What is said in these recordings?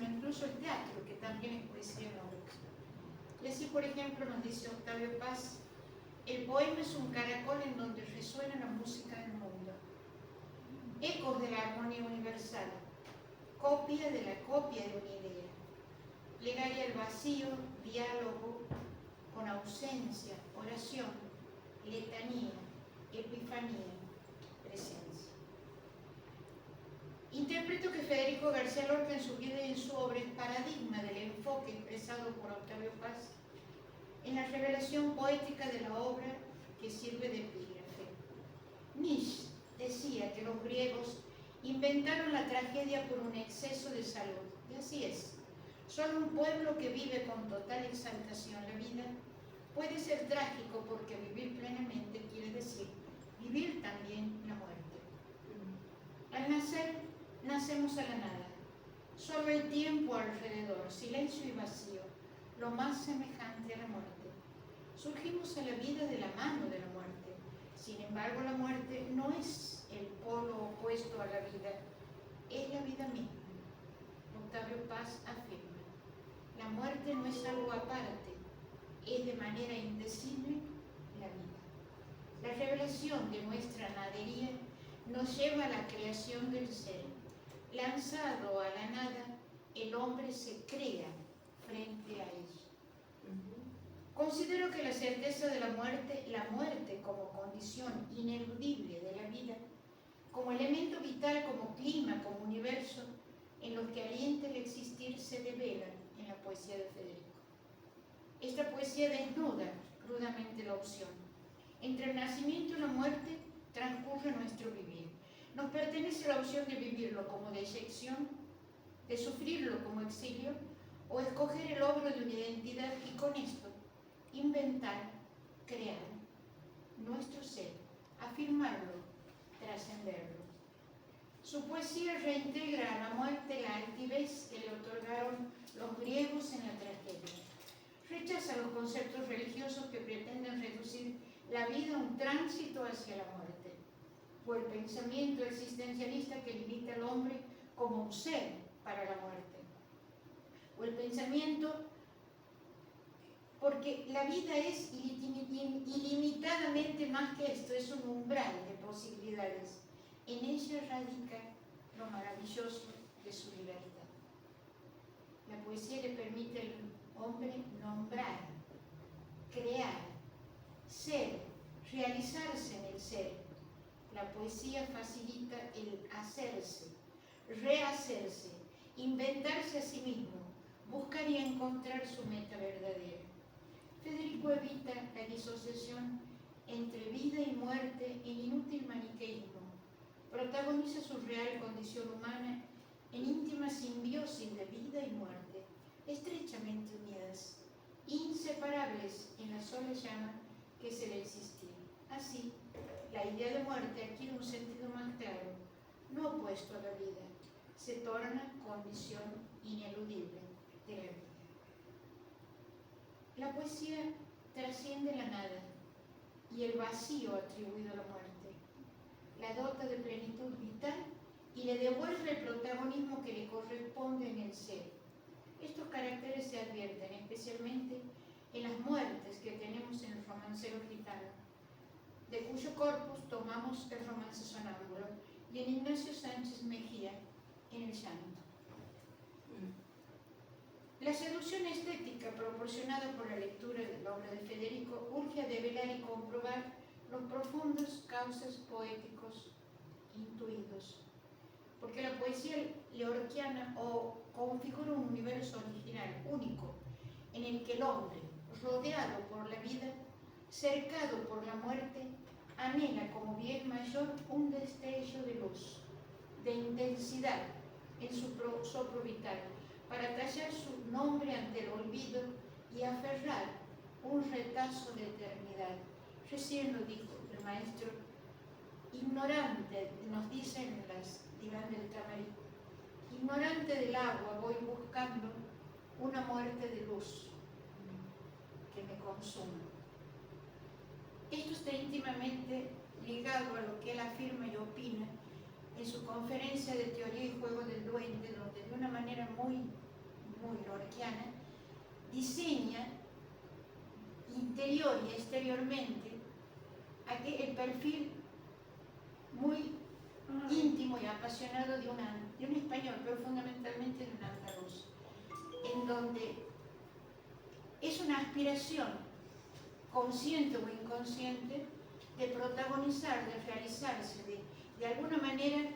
sino incluso el teatro, que también es poesía en obras. Y así, por ejemplo, nos dice Octavio Paz: el poema es un caracol en donde resuena la música del mundo, ecos de la armonía universal, copia de la copia de una idea, plegaria al vacío, diálogo con ausencia, oración, letanía, epifanía, presencia. Interpreto que Federico García Lorca en su vida y en su obra es paradigma del enfoque expresado por Octavio Paz en la revelación poética de la obra que sirve de epígrafe. Nietzsche decía que los griegos inventaron la tragedia por un exceso de salud, y así es. Solo un pueblo que vive con total exaltación la vida puede ser trágico, porque vivir plenamente quiere decir vivir también la muerte. Al nacer, nacemos a la nada. Solo el tiempo alrededor, silencio y vacío, lo más semejante a la muerte. Surgimos a la vida de la mano de la muerte. Sin embargo, la muerte no es el polo opuesto a la vida, es la vida misma. Octavio Paz afirma: la muerte no es algo aparte, es de manera indecible la vida. La revelación de nuestra nadería nos lleva a la creación del ser. Lanzado a la nada, el hombre se crea frente a ella. Considero que la certeza de la muerte como condición ineludible de la vida, como elemento vital, como clima, como universo, en los que alienta el existir, se devela en la poesía de Federico. Esta poesía desnuda crudamente la opción. Entre el nacimiento y la muerte transcurre nuestro vivir. Nos pertenece la opción de vivirlo como deyección, de sufrirlo como exilio, o escoger el obro de una identidad y con esto inventar, crear nuestro ser, afirmarlo, trascenderlo. Su poesía reintegra a la muerte la altivez que le otorgaron los griegos en la tragedia. Rechaza los conceptos religiosos que pretenden reducir la vida a un tránsito hacia la muerte, o el pensamiento existencialista que limita al hombre como un ser para la muerte, o el pensamiento porque la vida es ilimitadamente más que esto, es un umbral de posibilidades. En ella radica lo maravilloso de su libertad. La poesía le permite al hombre nombrar, crear, ser, realizarse en el ser. La poesía facilita el hacerse, rehacerse, inventarse a sí mismo, buscar y encontrar su meta verdadera. Federico evita la disociación entre vida y muerte en inútil maniqueísmo. Protagoniza su real condición humana en íntima simbiosis de vida y muerte, estrechamente unidas, inseparables en la sola llama que es el existir. Así, la idea de muerte adquiere un sentido más claro, no opuesto a la vida, se torna condición ineludible de la vida. La poesía trasciende la nada y el vacío atribuido a la muerte, la dota de plenitud vital y le devuelve el protagonismo que le corresponde en el ser. Estos caracteres se advierten especialmente en las muertes que tenemos en el romancero gitano, de cuyo corpus tomamos el romance sonámbulo, y en Ignacio Sánchez Mejía, en el llanto. La seducción estética proporcionada por la lectura de la obra de Federico urge a develar y comprobar los profundos causas poéticos intuidos, porque la poesía lorquiana configura un universo original, único, en el que el hombre, rodeado por la vida, cercado por la muerte, anhela como bien mayor un destello de luz, de intensidad en su soplo vital, para tallar su nombre ante el olvido y aferrar un retazo de eternidad. Recién lo dijo el maestro, ignorante, nos dicen las diván del Tamarí, ignorante del agua voy buscando una muerte de luz que me consuma. Esto está íntimamente ligado a lo que él afirma y opina en su conferencia de teoría y juego del duende, donde de una manera muy muy lorquiana, diseña interior y exteriormente el perfil muy íntimo y apasionado de un español, pero fundamentalmente de un andaluz, en donde es una aspiración consciente o inconsciente de protagonizar, de realizarse, de alguna manera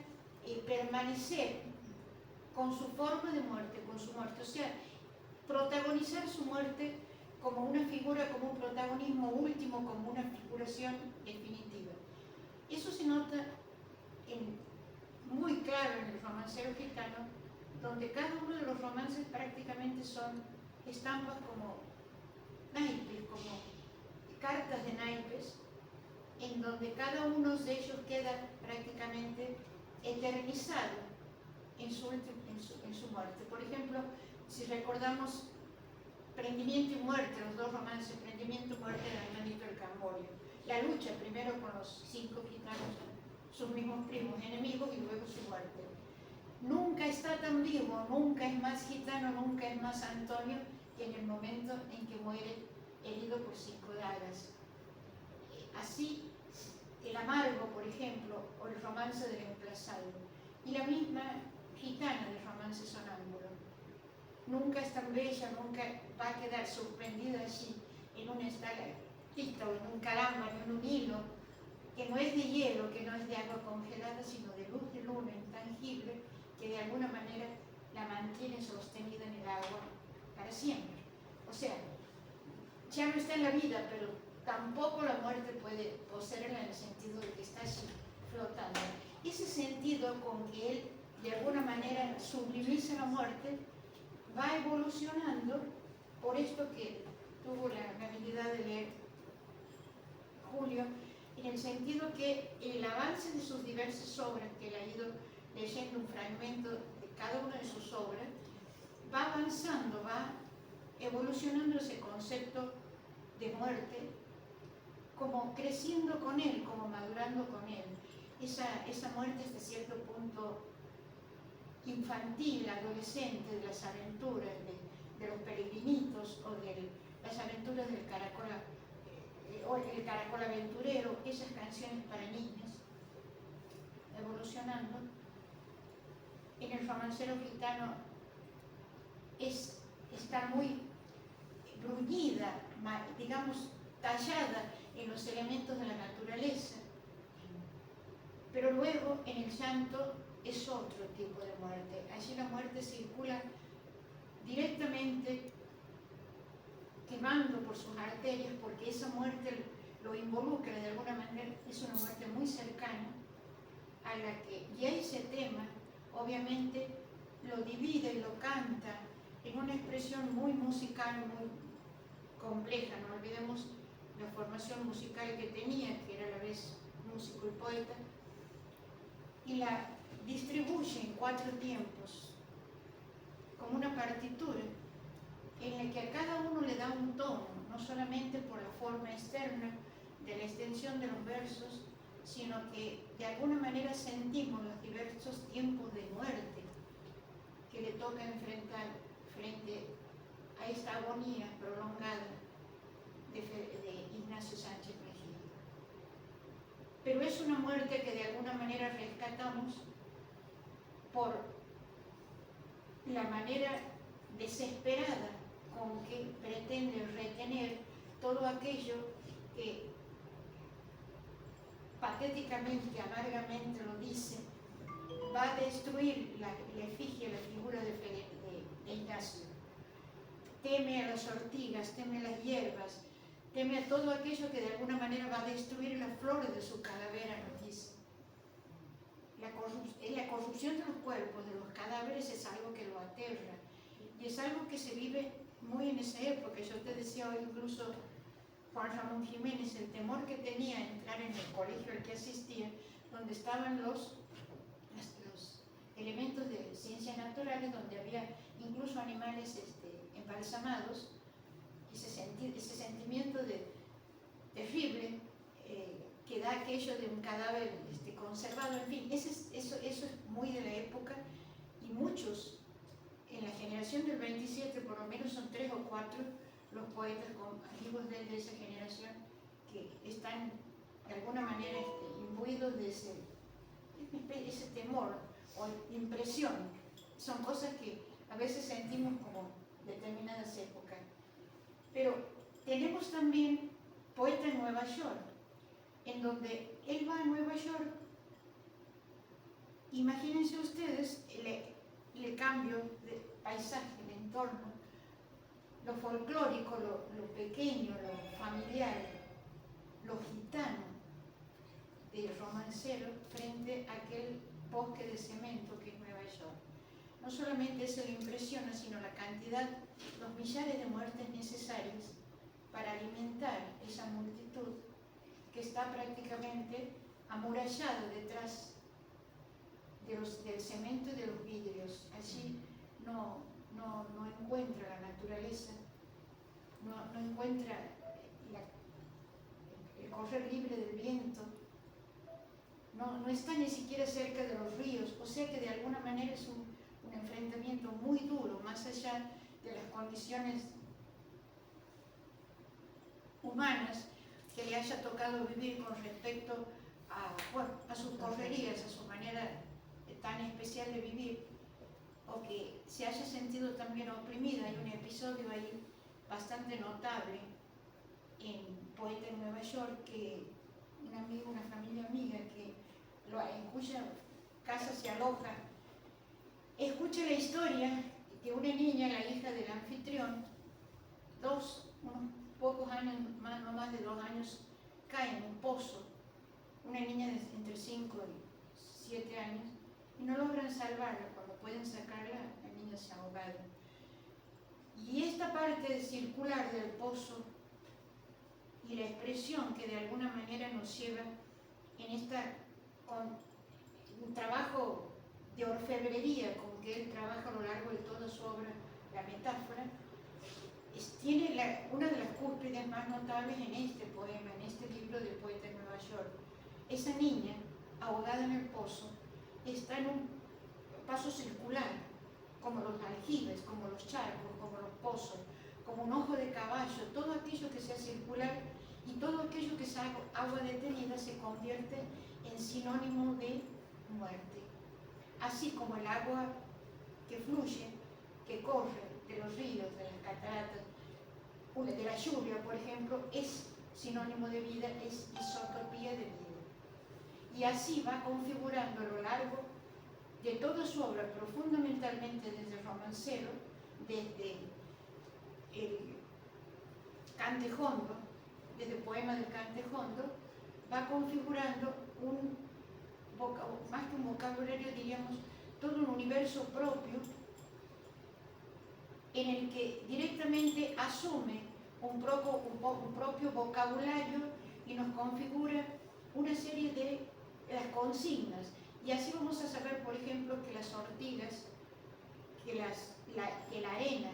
permanecer con su forma de muerte, con su muerte, o sea, protagonizar su muerte como una figura, como un protagonismo último, como una figuración definitiva. Eso se nota muy claro en el romancero gitano, donde cada uno de los romances prácticamente son estampas como naipes, como cartas de naipes, en donde cada uno de ellos queda prácticamente eternizado en su muerte. Por ejemplo, si recordamos Prendimiento y Muerte, los dos romances, Prendimiento y Muerte de Hernanito el Camborio, la lucha primero con los 5 gitanos, sus mismos primos enemigos, y luego su muerte. Nunca está tan vivo, nunca es más gitano, nunca es más Antonio que en el momento en que muere herido por 5 dagas. Así, el Amargo, por ejemplo, o el Romance del Emplazado, y la misma gitana del Romance Sonámbulo. Nunca es tan bella, nunca va a quedar sorprendida así en una estalactita o en un calamar, en un hilo, que no es de hielo, que no es de agua congelada, sino de luz de luna intangible, que de alguna manera la mantiene sostenida en el agua para siempre. O sea, ya no está en la vida, pero tampoco la muerte puede poseerla en el sentido de que está así, flotando. Ese sentido con que él de alguna manera sublimiza la muerte va evolucionando, por esto que tuvo la habilidad de leer Julio, en el sentido que el avance de sus diversas obras, que él ha ido leyendo un fragmento de cada una de sus obras, va avanzando, va evolucionando ese concepto de muerte, como creciendo con él, como madurando con él. Esa muerte hasta cierto punto infantil, adolescente, de las aventuras, de los peregrinitos, o de las aventuras del caracol, o el caracol aventurero, esas canciones para niñas, evolucionando. En el romancero gitano está muy bruñida, digamos, tallada en los elementos de la naturaleza, pero luego en el llanto es otro tipo de muerte. Allí la muerte circula directamente, quemando por sus arterias, porque esa muerte lo involucra de alguna manera, es una muerte muy cercana a la que ya ese tema obviamente lo divide y lo canta en una expresión muy musical, muy compleja. No olvidemos la formación musical que tenía, que era a la vez músico y poeta, y la distribuye en 4 tiempos, como una partitura, en la que a cada uno le da un tono, no solamente por la forma externa de la extensión de los versos, sino que de alguna manera sentimos los diversos tiempos de muerte que le toca enfrentar frente a esta agonía prolongada de Ignacio Sánchez Mejía. Pero es una muerte que de alguna manera rescatamos por la manera desesperada con que pretende retener todo aquello que patéticamente, amargamente lo dice, va a destruir la efigie, la figura de Ignacio. Teme a las ortigas, teme a las hierbas, teme a todo aquello que de alguna manera va a destruir las flores de su calavera, nos dice. La corrupción de los cuerpos, de los cadáveres, es algo que lo aterra. Y es algo que se vive muy en esa época. Yo te decía hoy incluso Juan Ramón Jiménez, el temor que tenía a entrar en el colegio al que asistía, donde estaban los elementos de ciencias naturales, donde había incluso animales embalsamados, ese sentimiento terrible que da aquello de un cadáver conservado, en fin, eso es muy de la época, y muchos en la generación generación del 27, por lo menos son 3 o 4 los poetas amigos de esa generación que están de alguna manera imbuidos de ese temor o impresión. Son cosas que a veces sentimos como determinadas épocas. Pero tenemos también Poeta en Nueva York, en donde él va a Nueva York. Imagínense ustedes el cambio de paisaje, el entorno, lo folclórico, lo pequeño, lo familiar, lo gitano del romancero frente a aquel bosque de cemento que es Nueva York. No solamente eso le impresiona, sino la cantidad, los millares de muertes necesarias para alimentar esa multitud que está prácticamente amurallada detrás del cemento y de los vidrios. Allí no encuentra la naturaleza, no encuentra el correr libre del viento, no está ni siquiera cerca de los ríos, o sea que de alguna manera es un enfrentamiento muy duro, más allá de las condiciones humanas que le haya tocado vivir con respecto a sus correrías, a su manera tan especial de vivir, o que se haya sentido también oprimida. Hay un episodio ahí bastante notable en Poeta en Nueva York, que una familia amiga en cuya casa se aloja, escucha la historia que una niña, la hija del anfitrión, unos pocos años, no más de 2 años, cae en un pozo. Una niña de entre 5 y 7 años, y no logran salvarla. Cuando pueden sacarla, la niña se ha ahogado. Y esta parte circular del pozo y la expresión que de alguna manera nos lleva en con un trabajo de orfebrería con que él trabaja a lo largo de toda su obra, la metáfora, tiene una de las cúspides más notables en este poema, en este libro del Poeta en Nueva York. Esa niña, ahogada en el pozo, está en un paso circular, como los aljibes, como los charcos, como los pozos, como un ojo de caballo. Todo aquello que sea circular y todo aquello que sea agua detenida se convierte en sinónimo de muerte. Así como el agua que fluye, que corre de los ríos, de las cataratas, de la lluvia, por ejemplo, es sinónimo de vida, es isotopía de vida. Y así va configurando a lo largo de toda su obra, pero fundamentalmente desde el romancero, desde el Cantejondo, desde el poema del Cantejondo, va configurando más que un vocabulario, diríamos, todo un universo propio en el que directamente asume un propio vocabulario y nos configura una serie de las consignas. Y así vamos a saber, por ejemplo, que las ortigas, que la arena,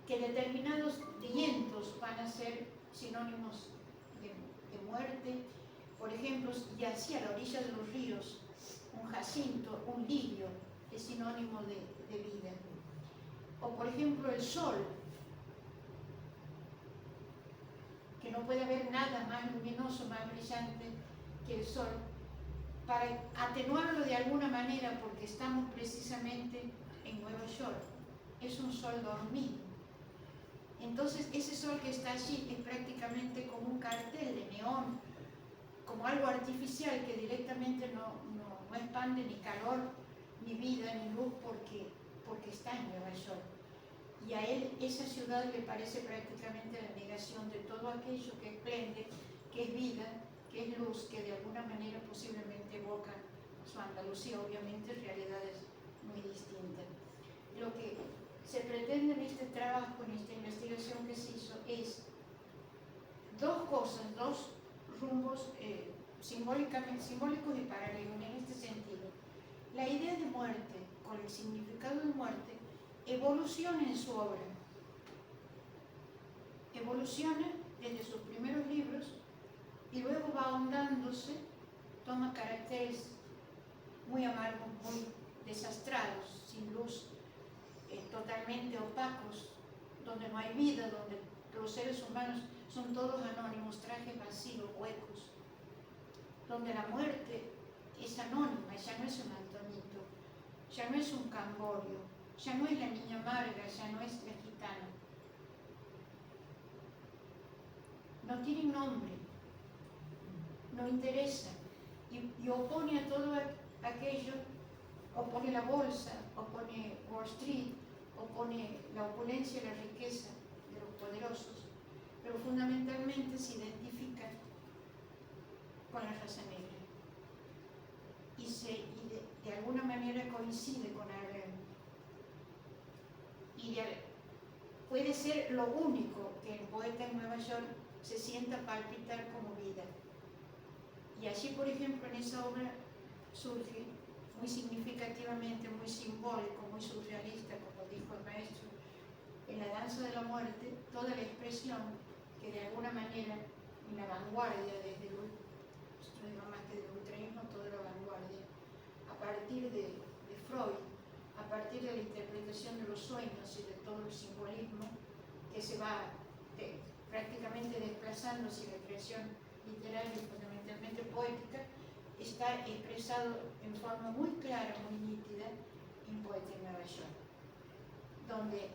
que determinados vientos van a ser sinónimos de muerte. Por ejemplo, y así a la orilla de los ríos, un jacinto, un lirio, es sinónimo de vida. O por ejemplo el sol, que no puede haber nada más luminoso, más brillante que el sol, para atenuarlo de alguna manera, porque estamos precisamente en Nueva York, es un sol dormido. Entonces ese sol que está allí es prácticamente como un cartel de neón, como algo artificial que directamente no expande ni calor, ni vida, ni luz, porque está en Nueva York. Y a él esa ciudad le parece prácticamente la negación de todo aquello que esplende, que es vida, que es luz, que de alguna manera posiblemente evoca su Andalucía, obviamente realidades muy distintas. Lo que se pretende en este trabajo, en esta investigación que se hizo, es dos cosas, dos rumbos simbólicos y paralelos en este sentido. La idea de muerte, con el significado de muerte, evoluciona en su obra. Evoluciona desde sus primeros libros y luego va ahondándose, toma caracteres muy amargos, muy desastrados, sin luz, opacos, donde no hay vida, donde los seres humanos son todos anónimos, trajes vacíos, huecos, donde la muerte es anónima, ya no es un Antonito, ya no es un Camborio, ya no es la niña amarga, ya no es la gitana. No tiene nombre, no interesa, y opone a todo aquello, opone la bolsa, opone Wall Street, opone la opulencia y la riqueza de los poderosos, pero fundamentalmente se identifica con la raza negra y de alguna manera coincide con Arlen. Puede ser lo único que el poeta en Nueva York se sienta palpitar como vida. Y allí, por ejemplo, en esa obra surge muy significativamente, muy simbólico, muy surrealista, como dijo el maestro, en la danza de la muerte, toda la expresión que de alguna manera en la vanguardia, desde el, no digo más que del ultraísmo, toda la vanguardia, a partir de Freud, a partir de la interpretación de los sueños y de todo el simbolismo que se va prácticamente desplazando hacia la creación literaria y fundamentalmente poética, está expresado en forma muy clara, muy nítida en Poeta en Nueva York, donde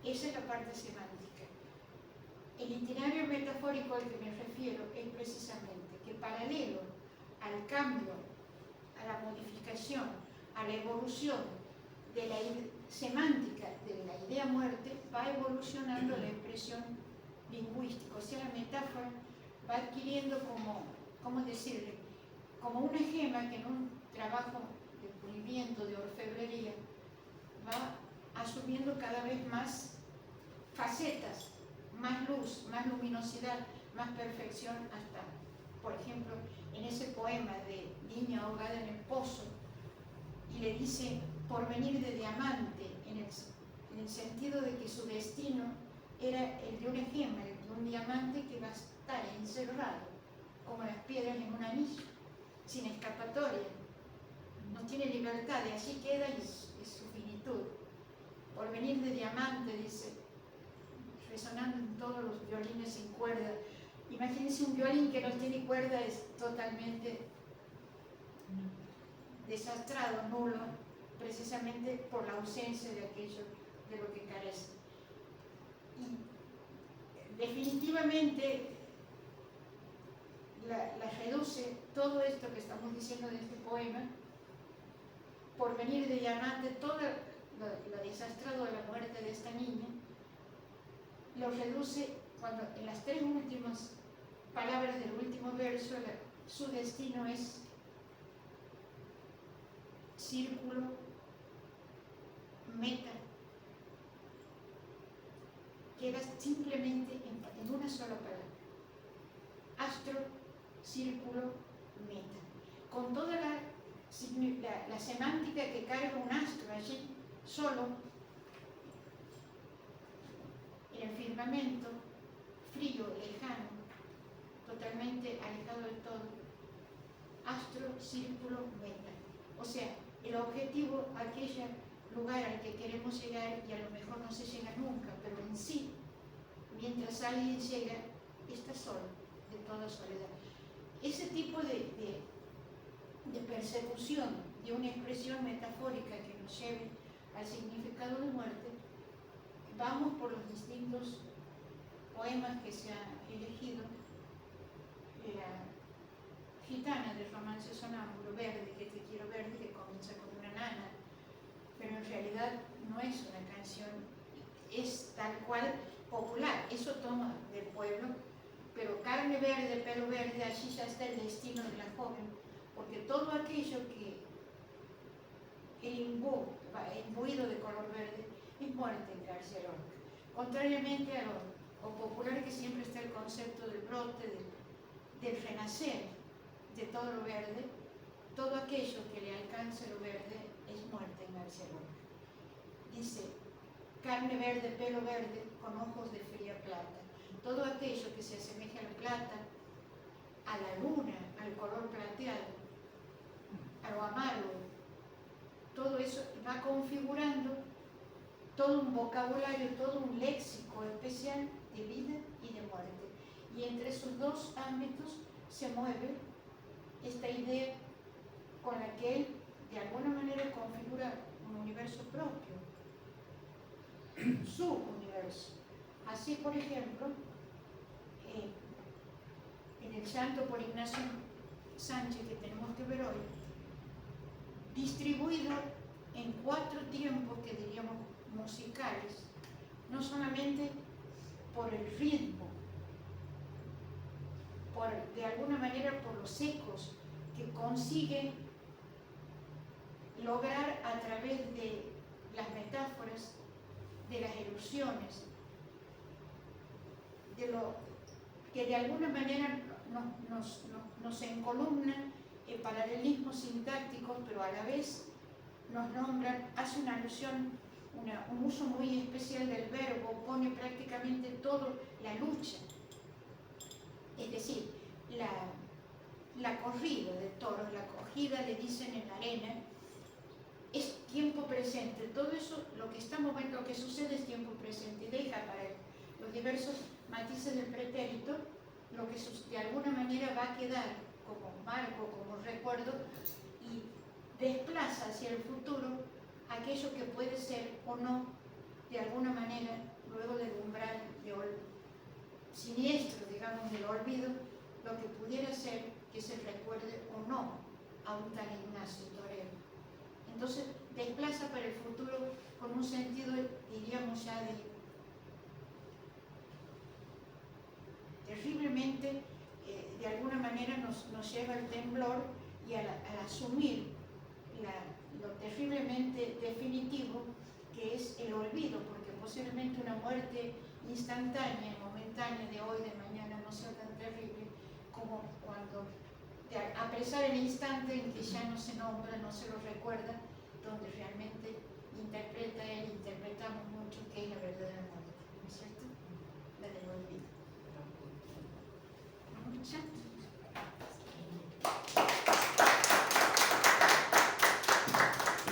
esa es la parte semántica. El itinerario metafórico al que me refiero es precisamente que paralelo al cambio, a la modificación, a la evolución de la semántica de la idea muerte, va evolucionando la expresión lingüística, o sea, la metáfora va adquiriendo como, ¿cómo decirle?, como una gema que en un trabajo de pulimiento, de orfebrería, va asumiendo cada vez más facetas, más luz, más luminosidad, más perfección, hasta, por ejemplo, en ese poema de Niña ahogada en el pozo, y le dice porvenir de diamante, en el sentido de que su destino era el de una gema, el de un diamante que va a estar encerrado, como las piedras en un anillo, sin escapatoria, no tiene libertad, y así queda y es su finitud. Porvenir de diamante, dice, resonando en todos los violines sin cuerda. Imagínense un violín que no tiene cuerda, es totalmente desastrado, nulo, precisamente por la ausencia de aquello de lo que carece. Y definitivamente la reduce todo esto que estamos diciendo de este poema, por venir de diamante, todo lo desastrado de la muerte de esta niña, lo reduce cuando en las tres últimas palabras del último verso, su destino es círculo, meta. Queda simplemente en una sola palabra. Astro, círculo, meta. Con toda la semántica que carga un astro allí, solo, en el firmamento, frío, lejano, totalmente alejado de todo. Astro, círculo, meta. O sea, el objetivo, aquel lugar al que queremos llegar, y a lo mejor no se llega nunca, pero en sí, mientras alguien llega, está solo, de toda soledad. Ese tipo de persecución de una expresión metafórica que nos lleve al significado de muerte, vamos por los distintos poemas que se han elegido. La gitana del romance sonámbulo, Verde, que te quiero verde, que comienza con una nana, pero en realidad no es una canción, es tal cual popular, eso toma del pueblo, pero carne verde, pelo verde, allí ya está el destino de la joven, porque todo aquello que el imbuido de color verde es muerte en García Lorca. Contrariamente a lo popular, que siempre está el concepto del brote, del renacer de todo lo verde, todo aquello que le alcanza lo verde es muerte en García Lorca. Dice, carne verde, pelo verde, con ojos de fría plata. Todo aquello que se asemeja a la plata, a la luna, al color plateado, a lo amargo, todo eso va configurando todo un vocabulario, todo un léxico especial de vida y de muerte. Y entre esos dos ámbitos se mueve esta idea con la que él de alguna manera configura un universo propio, su universo. Así, por ejemplo, en el Llanto por Ignacio Sánchez, que tenemos que ver hoy, distribuido en 4 tiempos que diríamos musicales, no solamente por el ritmo, de alguna manera por los ecos que consigue lograr a través de las metáforas, de las erupciones, de lo que de alguna manera nos encolumnan en paralelismos sintácticos, pero a la vez nos nombran, hace una alusión, un uso muy especial del verbo, pone prácticamente todo la lucha. Es decir, la corrida de toros, la cogida, le dicen en la arena, es tiempo presente. Todo eso, lo que estamos viendo, lo que sucede es tiempo presente, y deja para los diversos matices del pretérito lo que de alguna manera va a quedar como marco, como recuerdo, y desplaza hacia el futuro aquello que puede ser o no, de alguna manera, luego del umbral siniestro, digamos, del olvido, lo que pudiera ser que se recuerde o no a un tal Ignacio Torero. Entonces desplaza para el futuro con un sentido, diríamos ya, terriblemente, de alguna manera nos lleva al temblor y al asumir lo terriblemente definitivo que es el olvido, porque posiblemente una muerte instantánea, momentánea, de hoy, de mañana, no sea tan terrible como cuando apresar el instante en que ya no se nombra, no se lo recuerda, donde realmente